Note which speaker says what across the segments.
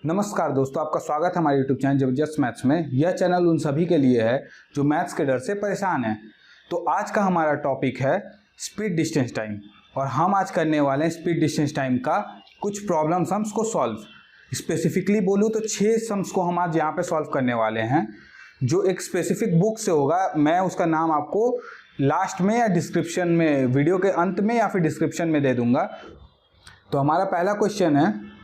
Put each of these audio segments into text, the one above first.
Speaker 1: नमस्कार दोस्तों, आपका स्वागत है हमारे YouTube चैनल जबरदस्त मैथ्स में। यह चैनल उन सभी के लिए है जो मैथ्स के डर से परेशान हैं। तो आज का हमारा टॉपिक है स्पीड डिस्टेंस टाइम, और हम आज करने वाले हैं स्पीड डिस्टेंस टाइम का कुछ प्रॉब्लम सम्स को सॉल्व। स्पेसिफिकली बोलूँ तो 6 सम्स को हम आज यहाँ पे सॉल्व करने वाले हैं, जो एक स्पेसिफिक बुक से होगा। मैं उसका नाम आपको लास्ट में या डिस्क्रिप्शन में, वीडियो के अंत में या फिर डिस्क्रिप्शन में दे दूंगा। तो हमारा पहला क्वेश्चन है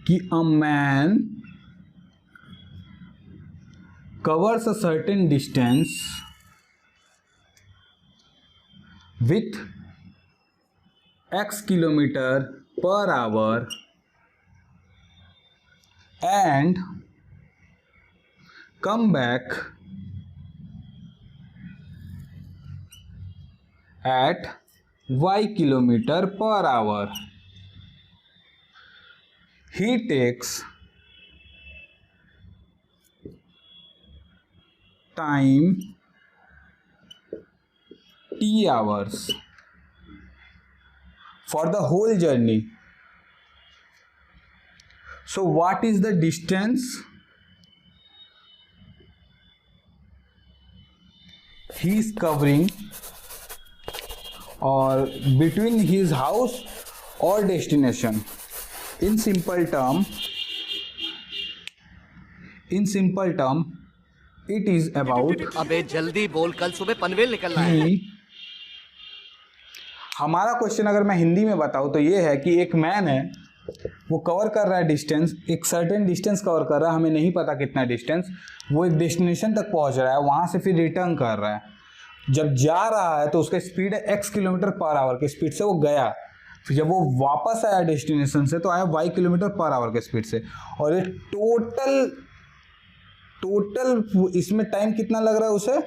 Speaker 1: कि a man covers a certain distance with x kilometer per hour and come back at y kilometer per hour. He takes time t hours for the whole journey. So what is the distance he is covering, or between his house or destination? In simple term, it is about
Speaker 2: अबे जल्दी बोल, कल सुबह पनवेल निकलना है।
Speaker 1: हमारा question अगर मैं हिंदी में बताऊं तो ये है कि एक मैन है, वो कवर कर रहा है डिस्टेंस, एक सर्टेन डिस्टेंस कवर कर रहा है, हमें नहीं पता कितना डिस्टेंस। वो एक डेस्टिनेशन तक पहुंच रहा है, वहां से फिर रिटर्न कर रहा है। जब जा रहा है तो उसका स्पीड है x किलोमीटर पर आवर की स्पीड से वो गया। फिर जब वो वापस आया डेस्टिनेशन से तो आया y किलोमीटर पर आवर के स्पीड से। और ये टोटल इसमें टाइम कितना लग रहा है उसे?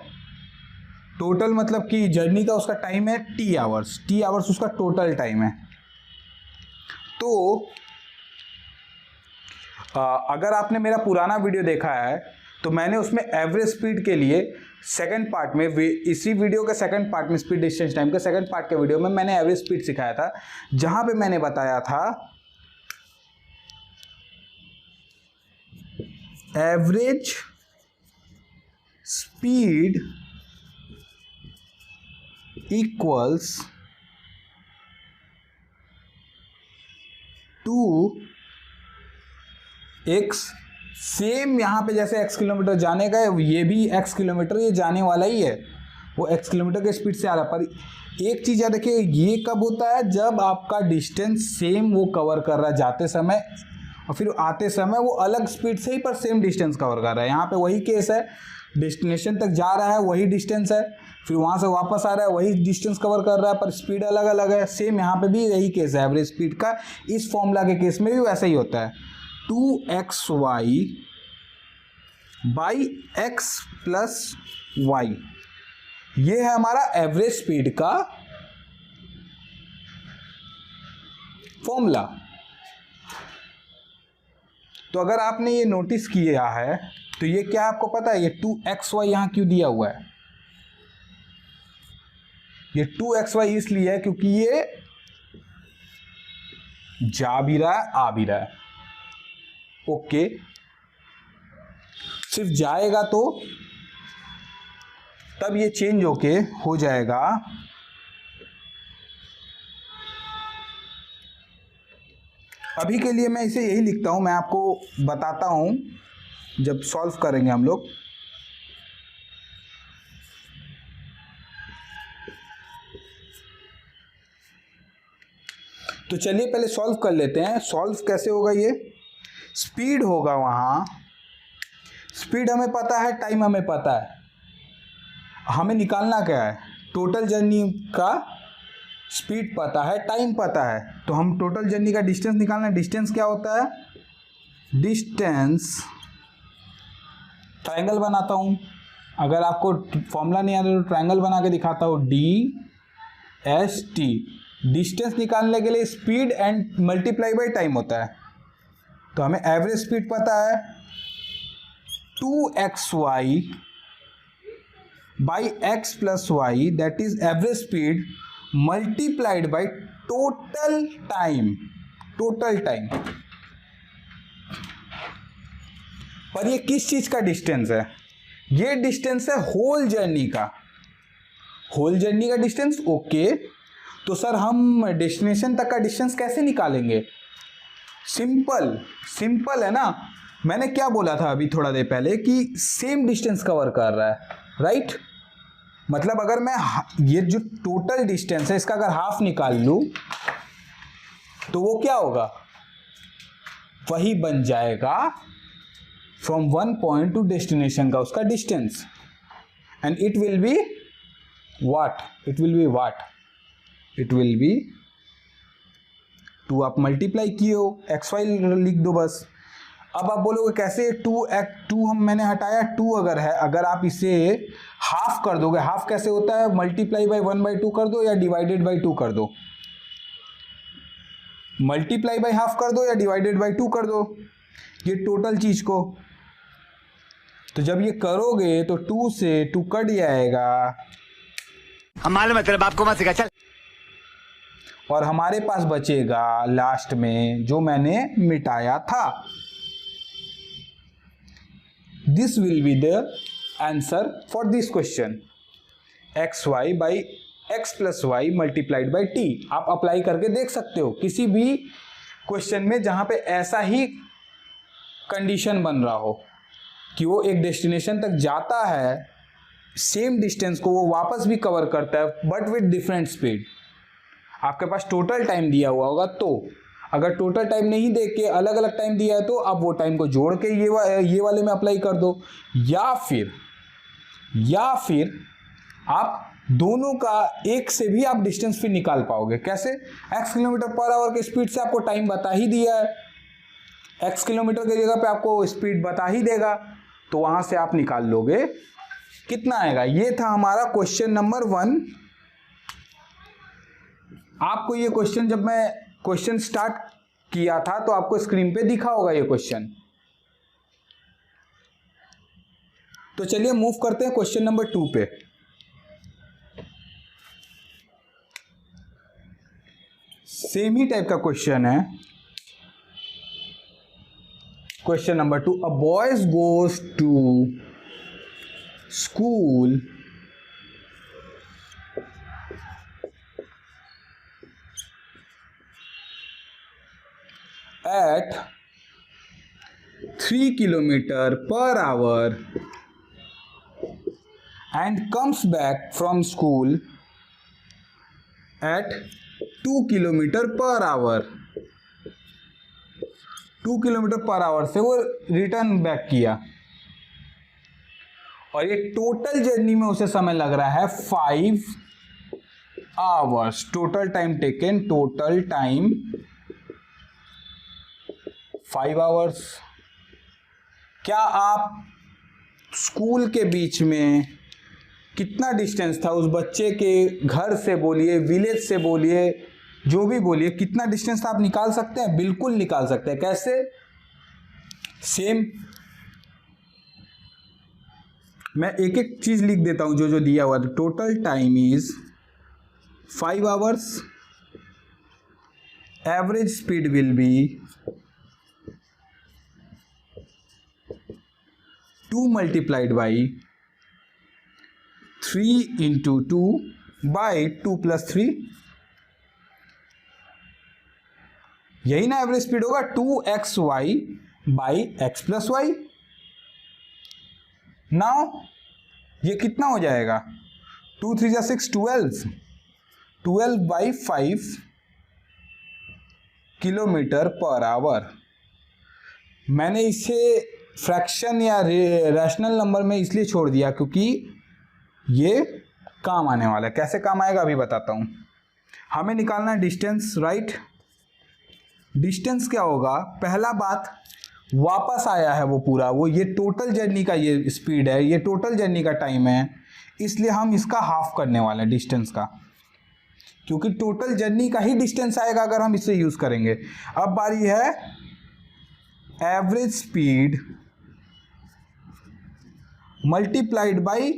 Speaker 1: टोटल मतलब कि जर्नी का उसका टाइम है t आवर्स उसका टोटल टाइम है। तो अगर आपने मेरा पुराना वीडियो देखा है तो मैंने उसमें एवरेज स्पीड के लिए सेकंड पार्ट में, इसी वीडियो के सेकंड पार्ट में, स्पीड डिस्टेंस टाइम के सेकंड पार्ट के वीडियो में मैंने एवरेज स्पीड सिखाया था, जहां पे मैंने बताया था average speed equals to x. Same यहां पे जैसे x किलोमीटर जाने का है, ये भी x किलोमीटर ये जाने वाला ही है, वो x किलोमीटर के स्पीड से आ रहा है। पर एक चीज याद रखिए, ये कब होता है? जब आपका डिस्टेंस सेम वो कवर कर रहा है जाते समय, और फिर आते समय वो अलग स्पीड से ही पर सेम डिस्टेंस कवर कर रहा है। यहाँ पे वही केस है, डेस्टिनेशन तक जा रहा है वही डिस्टेंस है, फिर वहां से वापस आ रहा है वही डिस्टेंस कवर कर रहा है, पर स्पीड अलग अलग है। सेम यहाँ पे भी यही केस है एवरेज स्पीड का। इस फॉर्मूला के केस में भी वैसा ही होता है, 2xy by x plus Y. ये है हमारा एवरेज स्पीड का फॉर्मूला। तो अगर आपने ये नोटिस किया है तो ये क्या आपको पता है, ये 2xy यहां क्यों दिया हुआ है? ये 2xy इसलिए है क्योंकि ये जा भी रहा है आ भी रहा है। ओके, सिर्फ जाएगा तो तब ये चेंज होके हो जाएगा अभी के लिए मैं इसे यही लिखता हूं, मैं आपको बताता हूं जब सॉल्व करेंगे हम लोग। तो चलिए पहले सॉल्व कर लेते हैं। सॉल्व कैसे होगा? ये स्पीड होगा, वहां स्पीड हमें पता है, टाइम हमें पता है, हमें निकालना क्या है? टोटल जर्नी का स्पीड पता है, टाइम पता है, तो हम टोटल जर्नी का डिस्टेंस निकालना है। डिस्टेंस क्या होता है? डिस्टेंस, ट्रायंगल बनाता हूं, अगर आपको फॉर्मूला नहीं आता तो ट्रायंगल बना के दिखाता हूं, DST। डिस्टेंस निकालने के लिए speed and multiply by time होता है। तो हमें एवरेज स्पीड पता है 2xy by x plus y, that is average speed multiplied by total time. Total time. पर ये किस चीज का डिस्टेंस है? ये डिस्टेंस है होल जर्नी का, होल जर्नी का डिस्टेंस। ओके, तो सर हम डेस्टिनेशन तक का डिस्टेंस कैसे निकालेंगे? सिंपल, सिंपल है ना। मैंने क्या बोला था अभी थोड़ा देर पहले कि सेम डिस्टेंस कवर कर रहा है, राइट। मतलब अगर मैं ये जो टोटल डिस्टेंस है इसका अगर हाफ निकाल लूं तो वो क्या होगा? वही बन जाएगा from one point to destination का उसका distance. And it will be what? It will be what? It will be 2 आप मल्टीप्लाई किए हो, एक्स वाई लिख दो बस। अब आप बोलोगे कैसे? 2 हम मैंने हटाया, 2 अगर है, अगर आप इसे हाफ कर दोगे, हाफ कैसे होता है? मल्टीप्लाई बाई 1/2 कर दो या डिवाइडेड बाई 2 कर दो। मल्टीप्लाई बाई हाफ कर दो या डिवाइडेड बाई 2 कर दो ये टोटल चीज को। तो जब ये करोगे तो 2 से 2 कट जाएगा,
Speaker 2: हम मालूम है तेरे बाप को मत सिखा, चल।
Speaker 1: और हमारे पास बचेगा लास्ट में जो मैंने मिटाया था। This will be the answer for this question, x y by x plus y multiplied by t. आप अप्लाई करके देख सकते हो किसी भी क्वेश्चन में जहां पे ऐसा ही कंडीशन बन रहा हो कि वो एक डेस्टिनेशन तक जाता है, सेम डिस्टेंस को वो वापस भी कवर करता है बट विद डिफरेंट स्पीड। आपके पास टोटल टाइम दिया हुआ होगा, तो अगर टोटल टाइम नहीं दे के अलग अलग टाइम दिया है तो आप वो टाइम को जोड़ के ये वाले में अप्लाई कर दो, या फिर आप दोनों का एक से भी आप डिस्टेंस फिर निकाल पाओगे। कैसे? x किलोमीटर पर आवर के स्पीड से आपको टाइम बता ही दिया है, x किलोमीटर की जगह पे आपको स्पीड बता ही देगा, तो वहां से आप निकाल लोगे कितना आएगा। ये था हमारा क्वेश्चन नंबर 1। आपको ये क्वेश्चन जब मैं क्वेश्चन स्टार्ट किया था तो आपको स्क्रीन पे दिखा होगा ये क्वेश्चन। तो चलिए मूव करते हैं क्वेश्चन नंबर 2 पे। सेम ही टाइप का क्वेश्चन है। Question number 2, a boys goes to school at 3 kilometer per hour and comes back from school at 2 kilometer per hour। 2 kilometre per hour से वो रिटर्न बैक किया और ये टोटल जर्नी में उसे समय लग रहा है 5 hours. Total time taken, total time 5 hours. क्या आप स्कूल के बीच में कितना डिस्टेंस था उस बच्चे के घर से, बोलिए विलेज से, बोलिए जो भी बोलिए, कितना डिस्टेंस था आप निकाल सकते हैं? बिल्कुल निकाल सकते हैं। कैसे? सेम, मैं एक एक चीज लिख देता हूं जो जो दिया हुआ था। Total time is 5 hours, average speed will be 2 multiplied by 3 into 2 by 2 plus 3। यही ना एवरेज स्पीड होगा, 2xy by x plus y. Now ये कितना हो जाएगा? 2 3 जा 6, 12 बाई 5 किलोमीटर पर आवर। मैंने इसे फ्रैक्शन या रैशनल नंबर में इसलिए छोड़ दिया क्योंकि ये काम आने वाला है। कैसे काम आएगा अभी बताता हूं। हमें निकालना है डिस्टेंस, राइट। डिस्टेंस क्या होगा? पहला बात, वापस आया है वो पूरा, वो ये टोटल जर्नी का ये स्पीड है, ये टोटल जर्नी का टाइम है, इसलिए हम इसका हाफ करने वाले हैं डिस्टेंस का, क्योंकि टोटल जर्नी का ही डिस्टेंस आएगा अगर हम इसे यूज करेंगे। अब बारी है average speed multiplied by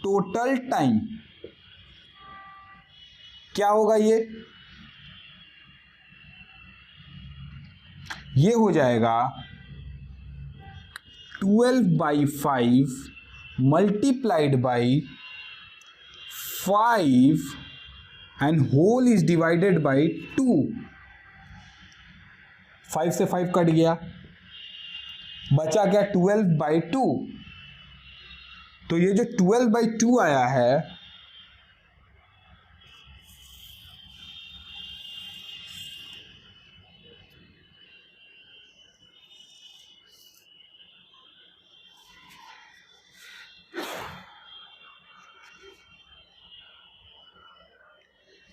Speaker 1: total time. क्या होगा ये? ये हो जाएगा 12/5 multiplied by 5 and whole is divided by 2। 5 से 5 कट गया, बचा क्या 12/2। तो ये जो 12/2 आया है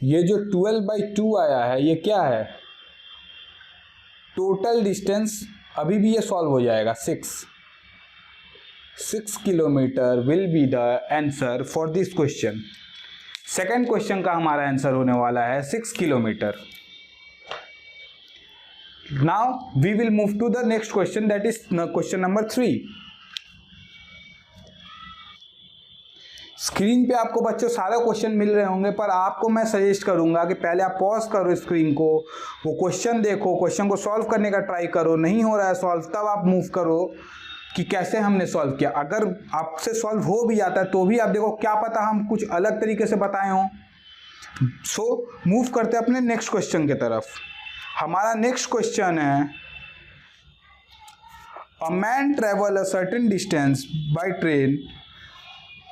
Speaker 1: ये जो 12/2 आया है ये क्या है, टोटल डिस्टेंस। अभी भी ये सॉल्व हो जाएगा। 6 kilometre will be the answer for this question. Second question का हमारा आंसर होने वाला है 6 kilometre. Now we will move to the next question, that is question number 3। Screen पे आपको बच्चों सारे क्वेश्चन मिल रहे होंगे, पर आपको मैं सजेस्ट करूंगा कि पहले आप पॉज करो स्क्रीन को, वो क्वेश्चन देखो, क्वेश्चन को सॉल्व करने का ट्राई करो। नहीं हो रहा है सॉल्व, तब आप मूव करो कि कैसे हमने सॉल्व किया। अगर आपसे सॉल्व हो भी जाता है तो भी आप देखो, क्या पता हम कुछ अलग तरीके से बताए हों। सो मूव करते हैं अपने नेक्स्ट क्वेश्चन की तरफ। हमारा नेक्स्ट क्वेश्चन है, a man travel a certain distance by train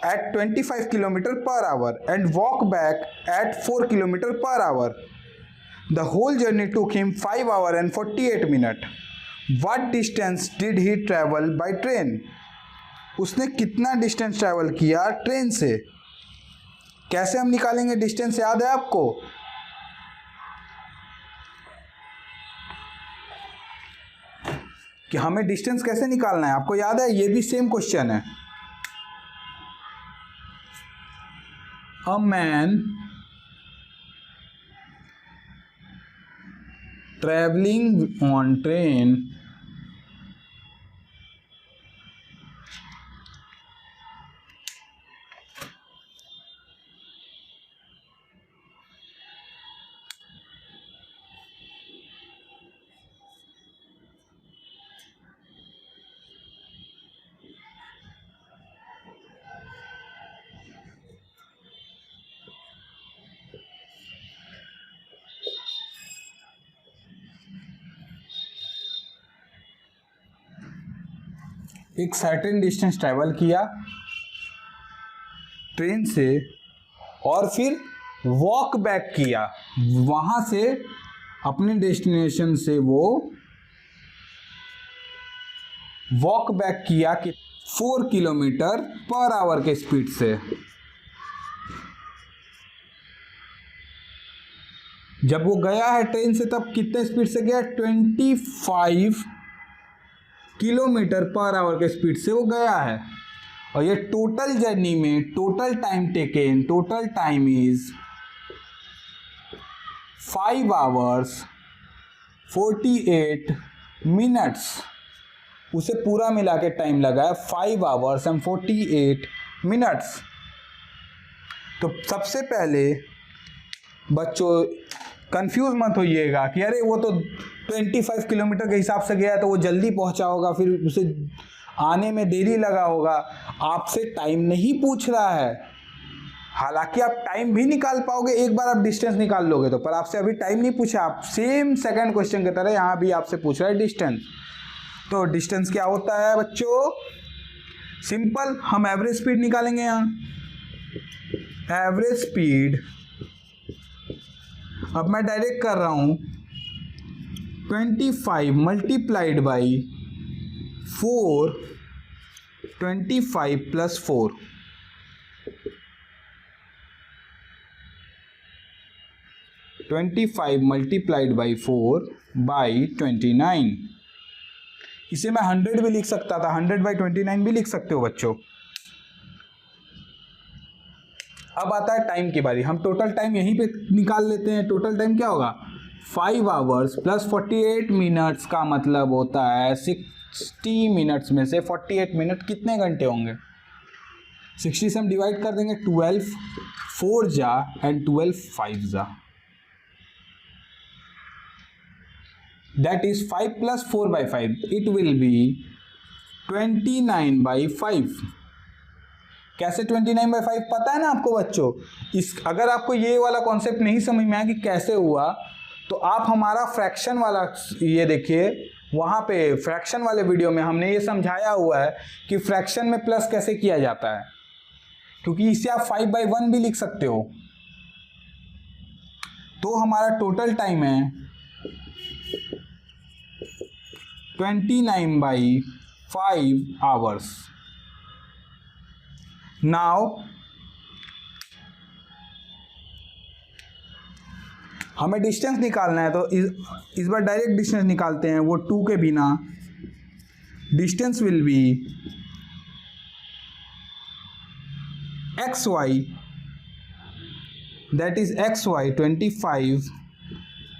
Speaker 1: at 25 km per hour and walk back at 4 km per hour. The whole journey took him 5 hours and 48 minutes. What distance did he travel by train? उसने कितना distance travel किया train से। कैसे हम निकालेंगे distance, याद है आपको? कि हमें डिस्टेंस कैसे निकालना है, आपको याद है? ये भी सेम क्वेश्चन है। A man traveling on train एक सर्टेन डिस्टेंस ट्रैवल किया ट्रेन से और फिर वॉक बैक किया, वहां से अपने डेस्टिनेशन से वो वॉक बैक किया कि 4 किलोमीटर पर आवर के स्पीड से। जब वो गया है ट्रेन से तब कितने स्पीड से गया? 25 किलोमीटर पर आवर के स्पीड से वो गया है। और ये टोटल जर्नी में total time taken, total time is 5 hours 48 minutes। उसे पूरा मिला के टाइम लगा है 5 hours and 48 minutes। तो सबसे पहले बच्चों कंफ्यूज मत होइएगा कि अरे वो तो 25 किलोमीटर के हिसाब से गया तो वो जल्दी पहुंचा होगा, फिर उसे आने में देरी लगा होगा। आपसे टाइम नहीं पूछ रहा है, हालांकि आप टाइम भी निकाल पाओगे एक बार आप डिस्टेंस निकाल लोगे तो, पर आपसे अभी टाइम नहीं पूछा। आप सेम सेकंड क्वेश्चन की तरह यहाँ भी आपसे पूछ रहा है डिस्टेंस। तो डिस्टेंस क्या होता है बच्चों? सिंपल, हम एवरेज स्पीड निकालेंगे। यहाँ एवरेज स्पीड अब मैं डायरेक्ट कर रहा हूँ 25 multiplied by 4, 25 plus 4, 25 multiplied by 4 by 29। इसे मैं 100 भी लिख सकता था, 100/29 भी लिख सकते हो बच्चों। अब आता है टाइम की बारी। हम टोटल टाइम यहीं पे निकाल लेते हैं। टोटल टाइम क्या होगा? 5 hours प्लस 48 मिनट्स का मतलब होता है 60 मिनट्स में से 48 मिनट कितने घंटे होंगे? 60 से हम डिवाइड कर देंगे, 12 4 जा एंड 12 5 जा। That is 5 + 4/5, it will be 29/5। कैसे 29/5 पता है ना आपको बच्चों? अगर आपको ये वाला कॉन्सेप्ट नहीं समझ में आया कि कैसे हुआ, तो आप हमारा फ्रैक्शन वाला ये देखिए, वहाँ पे फ्रैक्शन वाले वीडियो में हमने ये समझाया हुआ है कि फ्रैक्शन में प्लस कैसे किया जाता है, क्योंकि इसे आप 5/1 भी लिख सकते हो। तो हमारा टोटल टाइम है 29/5 आवर्स। नाउ हमें डिस्टेंस निकालना है, तो इस बार डायरेक्ट डिस्टेंस निकालते हैं, वो 2 के बिना। Distance will be xy, that is xy 25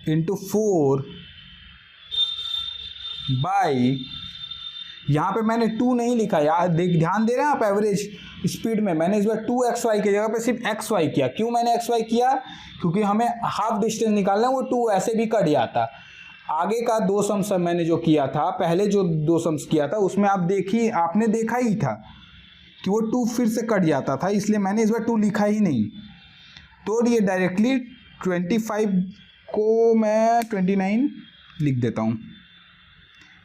Speaker 1: × 4 by, यहाँ पे मैंने 2 नहीं लिखा यार, ध्यान दे रहे हैं आप? एवरेज स्पीड में मैंने इस बार 2xy की जगह पे सिर्फ xy किया। क्यों मैंने xy किया? क्योंकि हमें हाफ डिस्टेंस निकालना है, वो 2 ऐसे भी कट जाता। आगे का 2 सम्स मैंने जो किया था, पहले जो 2 सम्स किया था, उसमें आपने देखा ही था कि वो 2 फिर से कट जाता था, इसलिए मैंने इस बार 2 लिखा ही नहीं। तो ये डायरेक्टली 25 को मैं 29 लिख देता हूँ।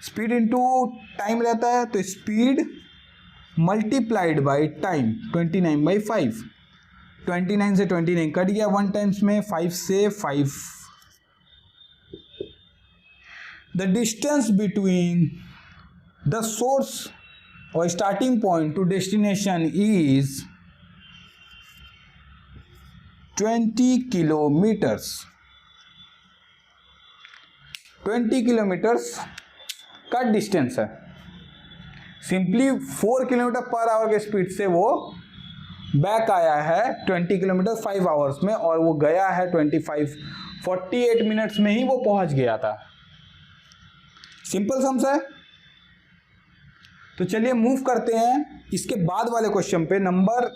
Speaker 1: स्पीड इनटू टाइम रहता है, तो स्पीड मल्टीप्लाइड बाय टाइम 29/5। 29 से 29 कट गया 1 टाइम्स में, 5 से 5। The distance between the source और starting point to destination is 20 kilometres. 20 kilometres का डिस्टेंस है। सिंपली 4 km/h के स्पीड से वो बैक आया है 20 किलोमीटर 5 आवर्स में, और वो गया है 48 मिनट्स में ही वो पहुंच गया था। सिंपल सम्स है। तो चलिए मूव करते हैं इसके बाद वाले क्वेश्चन पे।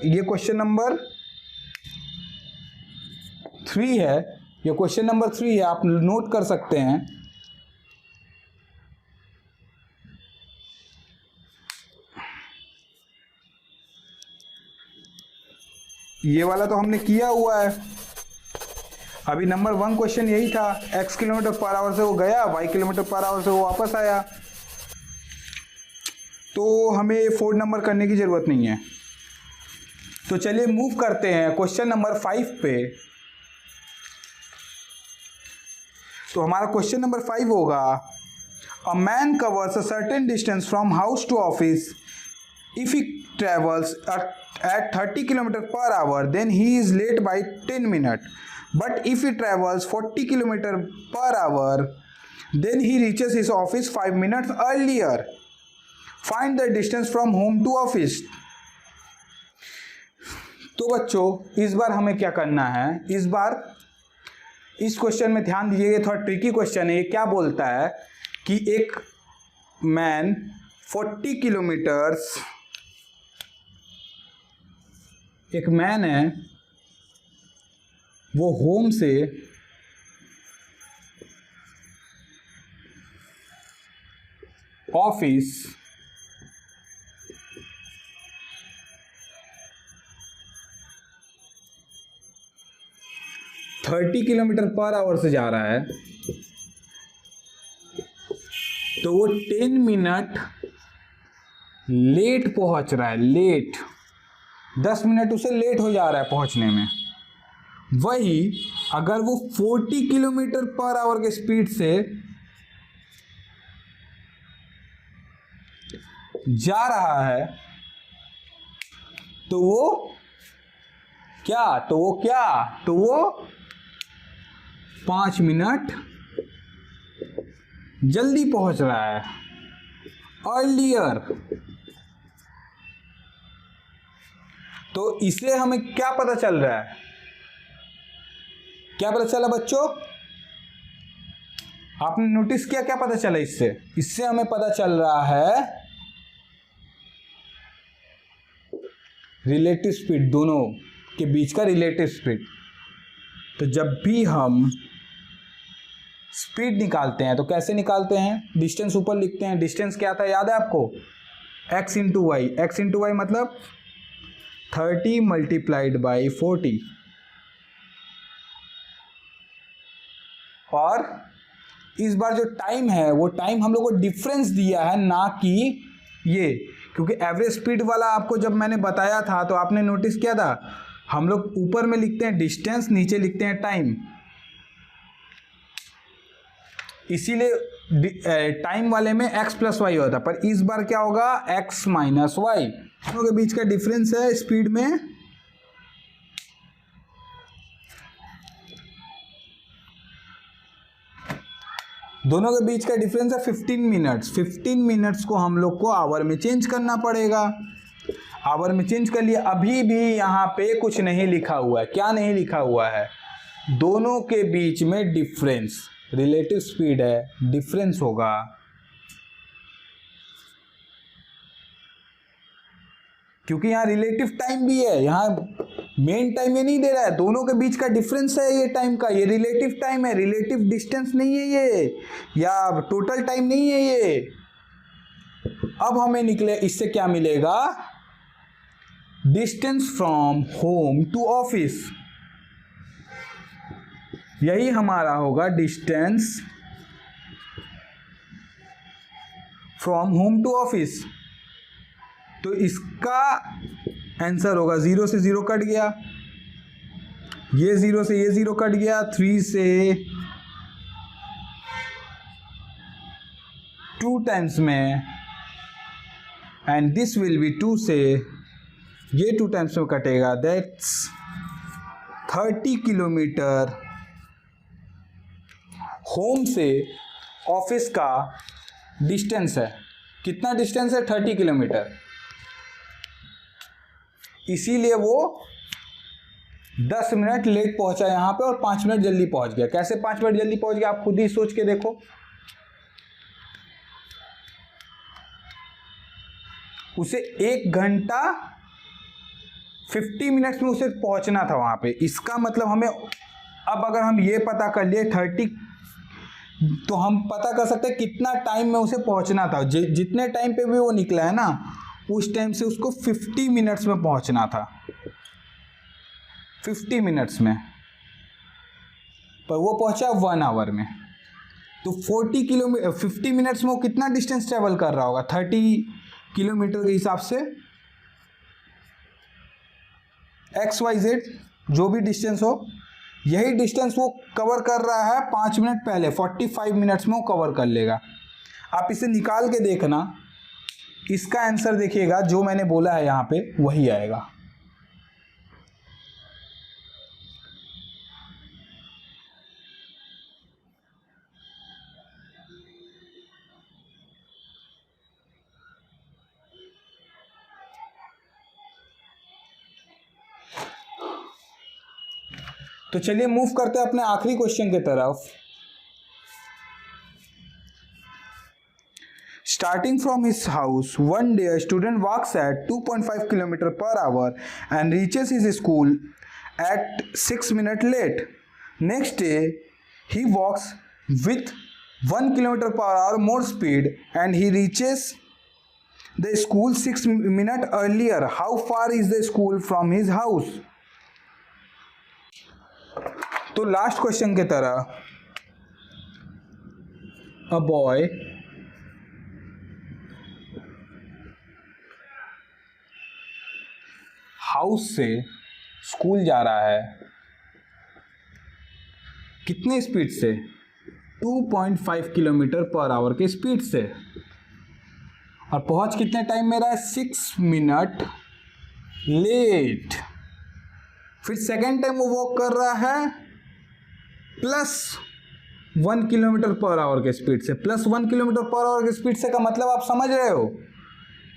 Speaker 1: ये क्वेश्चन नंबर 3 है, ये क्वेश्चन नंबर 3 है, आप नोट कर सकते हैं। ये वाला तो हमने किया हुआ है। अभी नंबर 1 क्वेश्चन यही था, x km/h से वो गया, y km/h से वो वापस आया। तो हमें 4 नंबर करने की ज़रूरत नहीं है। तो चलिए मूव करते हैं क्वेश्चन नंबर 5 पे। तो हमारा क्वेश्चन नंबर 5 होगा, a man covers a certain distance from house to office if he travels at 30 km/h, then he is late by 10 minutes. But if he travels 40 km/h, then he reaches his office 5 minutes earlier. Find the distance from home to office. तो बच्चों इस बार हमें क्या करना है? इस बार इस question में ध्यान दीजिए, ये थोड़ा ट्रिकी क्वेश्चन है। ये क्या बोलता है कि एक मैन 40 किलोमीटर्स, एक मैन है, वो होम से ऑफिस 30 km/h से जा रहा है, तो वो 10 मिनट लेट पहुंच रहा है। लेट 10 मिनट उसे लेट हो जा रहा है पहुंचने में। वही अगर वो 40 km/h के स्पीड से जा रहा है, तो वो क्या 5 मिनट जल्दी पहुंच रहा है, अर्लियर। तो इससे हमें क्या पता चल रहा है? क्या पता चला बच्चों? आपने नोटिस किया क्या पता चला इससे? इससे हमें पता चल रहा है रिलेटिव स्पीड, दोनों के बीच का रिलेटिव स्पीड। तो जब भी हम स्पीड निकालते हैं। तो कैसे निकालते हैं? डिस्टेंस ऊपर लिखते हैं। डिस्टेंस क्या था याद है आपको? x into y. X into y मतलब 30 मल्टीप्लाइड बाई 40। और इस बार जो टाइम है वो टाइम हम लोग को डिफरेंस दिया है, ना कि ये, क्योंकि एवरेज स्पीड वाला आपको जब मैंने बताया था तो आपने नोटिस किया था हम लोग ऊपर में लिखते हैं डिस्टेंस, नीचे लिखते हैं टाइम। इसीलिए टाइम वाले में x प्लस वाई होता, पर इस बार क्या होगा? x minus y. दोनों के बीच का डिफरेंस है स्पीड में दोनों के बीच का डिफरेंस है 15 मिनट्स। 15 मिनट्स को हम लोग को आवर में चेंज करना पड़ेगा। आवर में चेंज कर लिया। अभी भी यहाँ पे कुछ नहीं लिखा हुआ है। क्या नहीं लिखा हुआ है? दोनों के बीच में डिफरेंस, रिलेटिव स्पीड है, डिफरेंस होगा। क्योंकि यहाँ रिलेटिव टाइम भी है, यहाँ मेन टाइम ये नहीं दे रहा है, दोनों के बीच का डिफरेंस है ये टाइम का। ये रिलेटिव टाइम है, रिलेटिव डिस्टेंस नहीं है ये, या टोटल टाइम नहीं है ये। अब हमें निकले इससे क्या मिलेगा? Distance from home to office. यही हमारा होगा distance from home to office. तो इसका आंसर होगा 0 से 0 कट गया, ये 0 से ये 0 कट गया, 3 से 2 टाइम्स में, एंड दिस विल बी 2 से ये 2 टाइम्स में कटेगा। दैट्स 30 किलोमीटर होम से ऑफिस का डिस्टेंस है। कितना डिस्टेंस है? 30 किलोमीटर। इसीलिए वो 10 मिनट लेट पहुंचा यहाँ पे और 5 मिनट जल्दी पहुंच गया। कैसे 5 मिनट जल्दी पहुंच गया आप खुद ही सोच के देखो। उसे 1 घंटा 50 मिनट्स में उसे पहुंचना था वहां पे। इसका मतलब हमें अब अगर हम ये पता कर लिए 30, तो हम पता कर सकते हैं कितना टाइम में उसे पहुंचना था। जितने टाइम पे भी वो निकला है ना, उस टाइम से उसको 50 मिनट्स में पहुंचना था, 50 मिनट्स में, पर वो पहुंचा 1 आवर में। तो 50 मिनट्स में वो कितना डिस्टेंस ट्रेवल कर रहा होगा? 30 किलोमीटर के हिसाब से XYZ जो भी डिस्टेंस हो, यही डिस्टेंस वो कवर कर रहा है 5 मिनट पहले। 45 मिनट्स में वो कवर कर लेगा। आप इसे निकाल के देखना, इसका आंसर देखिएगा जो मैंने बोला है यहाँ पे वही आएगा। तो चलिए मूव करते हैं अपने आखिरी क्वेश्चन की तरफ। Starting from his house, one day a student walks at 2.5 km per hour and reaches his school at 6 minutes late. Next day, he walks with 1 km per hour more speed and he reaches the school 6 minutes earlier. How far is the school from his house? तो last question की तरह, a boy house से school जा रहा है कितने speed से? 2.5 kilometre per hour के स्पीड से, और पहुंच कितने टाइम में रहा है? 6 मिनट लेट। फिर सेकेंड टाइम वो वॉक कर रहा है प्लस 1 किलोमीटर पर आवर के स्पीड से। प्लस 1 किलोमीटर पर आवर के स्पीड से का मतलब आप समझ रहे हो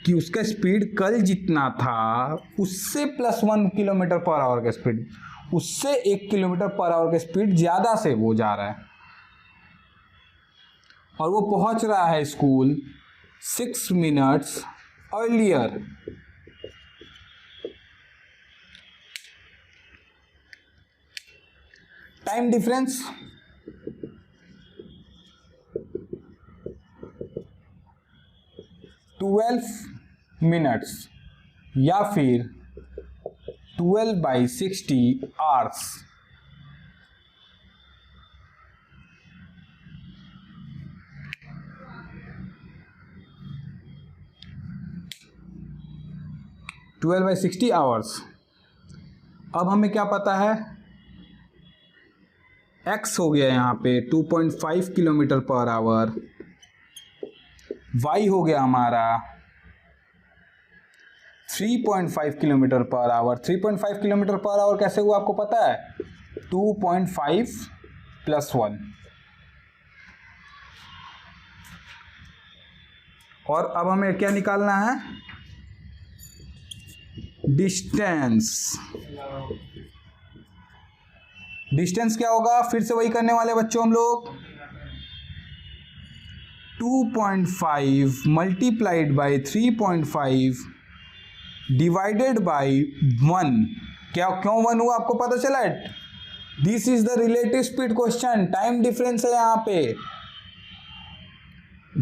Speaker 1: कि उसका स्पीड कल जितना था उससे प्लस 1 किलोमीटर पर आवर का स्पीड, उससे 1 किलोमीटर पर आवर का स्पीड ज़्यादा से वो जा रहा है, और वो पहुंच रहा है school 6 minutes earlier. Time difference 12 minutes या फिर 12/60 आवर्स। Twelve by 60 hours. अब हमें क्या पता है, x हो गया यहाँ पे 2.5 किलोमीटर पर आवर, y हो गया हमारा 3.5 kilometre per hour. 3.5 kilometre per hour कैसे हुआ आपको पता है, 2.5 + 1। और अब हमें क्या निकालना है, डिस्टेंस। डिस्टेंस क्या होगा, फिर से वही करने वाले बच्चों हम लोग, 2.5 मल्टीप्लाइड बाई 3.5 डिवाइडेड बाई 1। क्या क्यों 1 हुआ आपको पता चला है, this is the relative speed question, time difference है यहाँ पे।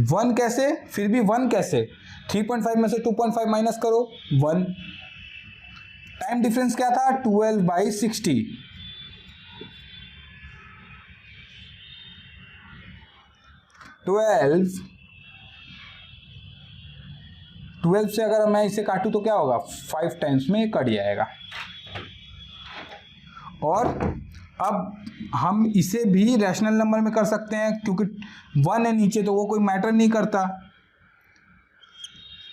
Speaker 1: 1 कैसे, फिर भी 1 कैसे, 3.5 में से 2.5 माइनस करो 1। टाइम डिफरेंस क्या था, 12/60। ट्वेल्व से अगर मैं इसे काटूं तो क्या होगा, 5 टाइम्स में कट जाएगा। और अब हम इसे भी रैशनल नंबर में कर सकते हैं, क्योंकि 1 है नीचे तो वो कोई मैटर नहीं करता।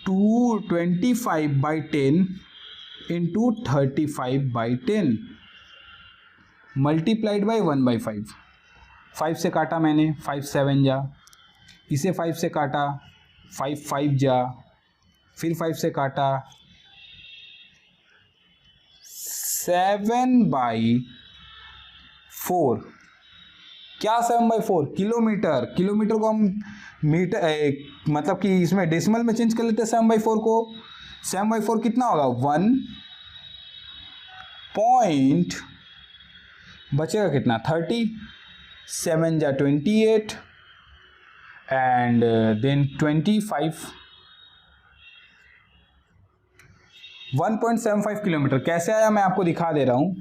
Speaker 1: 225/10 इंटू 35/10 मल्टीप्लाइड बाई 1/5। 5 से काटा मैंने, 5 7 जा, इसे 5 से काटा, 5 5 जा, फिर 5 से काटा, 7/4। क्या 7/4, किलोमीटर। किलोमीटर को हम मीटर मतलब कि इसमें डेसिमल में चेंज कर लेते हैं 7/4 को। 7/4 कितना होगा, 1 पॉइंट, बचेगा कितना, 30, 7 जा 28 एंड देन 25, 1.75 किलोमीटर। कैसे आया मैं आपको दिखा दे रहा हूं।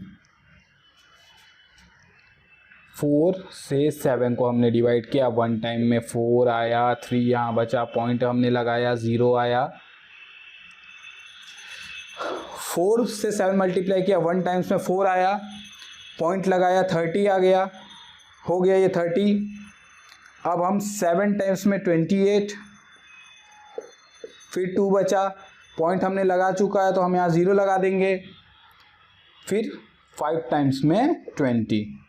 Speaker 1: 4 से 7 को हमने डिवाइड किया, 1 टाइम में 4 आया, 3 यहाँ बचा, पॉइंट हमने लगाया, 0 आया। 4 से 7 मल्टीप्लाई किया, 1 टाइम्स में 4 आया, पॉइंट लगाया, 30 आ गया, हो गया ये 30। अब हम 7 टाइम्स में 28, फिर 2 बचा, पॉइंट हमने लगा चुका है तो हम यहाँ 0 लगा देंगे, फिर 5 टाइम्स में 20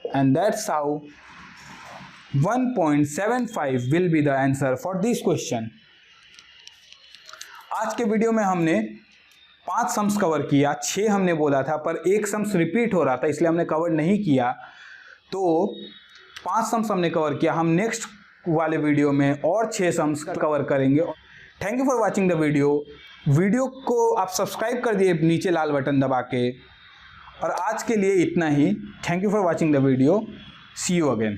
Speaker 1: and that's how 1.75 will be the answer for this question. आज के वीडियो में हमने 5 सम्स कवर किया, 6 हमने बोला था पर एक सम्स रिपीट हो रहा था इसलिए हमने कवर नहीं किया, तो 5 सम्स हमने कवर किया। हम नेक्स्ट वाले वीडियो में और 6 सम्स कवर करेंगे। Thank you for watching the video को आप सब्सक्राइब कर दिए नीचे लाल बटन दबा के। और आज के लिए इतना ही। Thank you for watching the video, see you again.